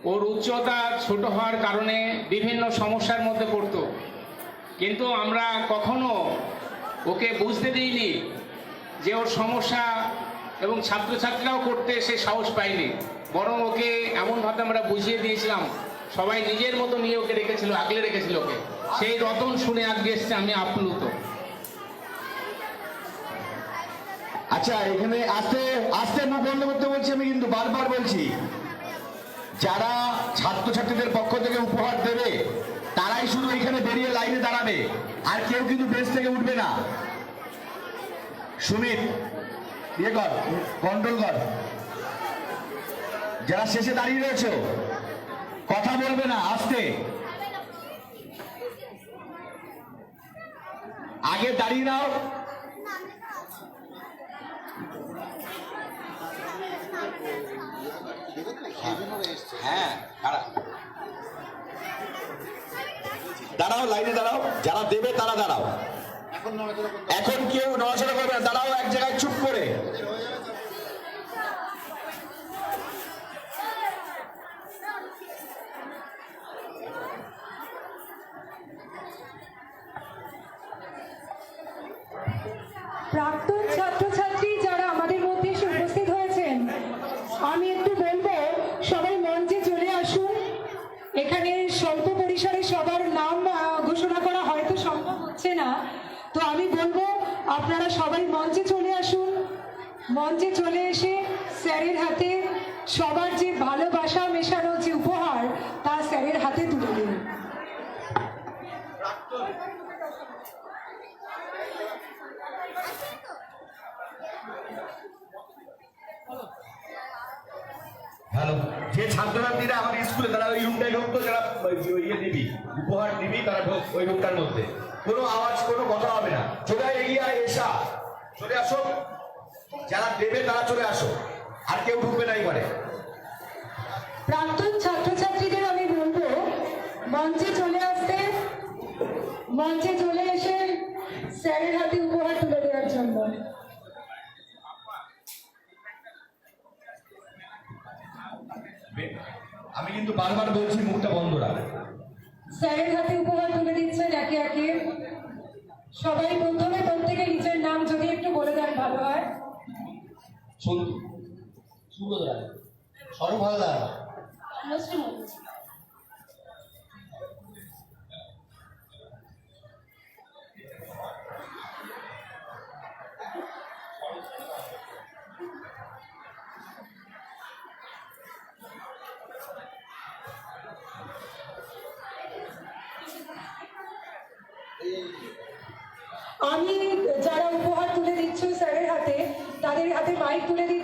ওর উচ্চতা ছোট হওয়ার কারণে বিভিন্ন সমস্যার মধ্যে পড়তো, কিন্তু আমরা কখনো ওকে বুঝতে দিইনি যে ওর সমস্যা, এবং ছাত্রছাত্রীরাও করতে সে সাহস পায়নি, বরং ওকে এমনভাবে আমরা বুঝিয়ে দিয়েছিলাম, সবাই নিজের মতো নিয়ে ওকে রেখেছিল, আগলে রেখেছিল ওকে। সেই রতন শুনে আজকে এসছে, আমি আপ্লুত। আচ্ছা, এখানে আস্তে আস্তে মুখ বন্ধ করতে বলছি, আমি কিন্তু বারবার বলছি, যারা ছাত্রছাত্রীদের পক্ষ থেকে উপহার দেবে তারাই শুধু এখানে বেরিয়ে লাইনে দাঁড়াবে, আর কেউ কিন্তু বেঞ্চ থেকে উঠবে না। সুমিত, ইয়ে কর, কন্ট্রোল কর। যারা শেষে দাঁড়িয়ে রয়েছে কথা বলবে না, আস্তে। আগে দাঁড়িয়ে নাও। হ্যাঁ, দাঁড়াও, লাইনে দাঁড়াও, যারা দেবে তারা দাঁড়াও। এখন কেউ নড়াচড়া করবে না, দাঁড়াও এক জায়গায় চুপ করে। প্রাক্তন ছাত্রছাত্রী যারা আমাদের মধ্যে এসে উপস্থিত হয়েছেন, আমি একটু বলবো সবাই মঞ্চে চলে আসুন। এখানে স্বল্প পরিসরে সবার নাম ঘোষণা করা হয়তো সম্ভব হচ্ছে না, তো আমি বলবো আপনারা সবাই মঞ্চে চলে আসুন। মঞ্চে চলে এসে স্যারের হাতে সবার যে ভালোবাসা মেশানো যে উপহার, তা স্যারের হাতে তুলে দিন। হ্যালো, যে ছাত্রছাত্রীরা আমাদের স্কুলে তারা ওই রুমটায় ঢুকতো, যারা ইয়ে দিবি, উপহার দিবি, তারা ঢোক ওই রুমটার মধ্যে। কোনো আওয়াজ, কোনো কথা হবে না। চলে এগিয়ে এসা, চলে আসো, যারা দেবে তারা চলে আসো, আর কেউ ঢুকবে না এবারে। প্রাক্তন ছাত্রছাত্রীদের আমি বলবো মঞ্চে চলে আসতে, মঞ্চে চলে এসে স্যারের হাতে উপহার তুলে দেওয়ার জন্য। আমি কিন্তু বারবার বলছি, মুখটা বন্ধ রাখ। স্যারের হাতে উপহার তুলে দিচ্ছেন একে একে সবাই। প্রথমে প্রত্যেকে নিজের নাম যদি একটু বলে দেন ভালো হয়। সন্তু, সুব্রত, সরব হালদার, আমি যারা উপহার তুলে দিচ্ছ স্যারের হাতে, তাদের হাতে মাইক তুলে দিচ্ছি।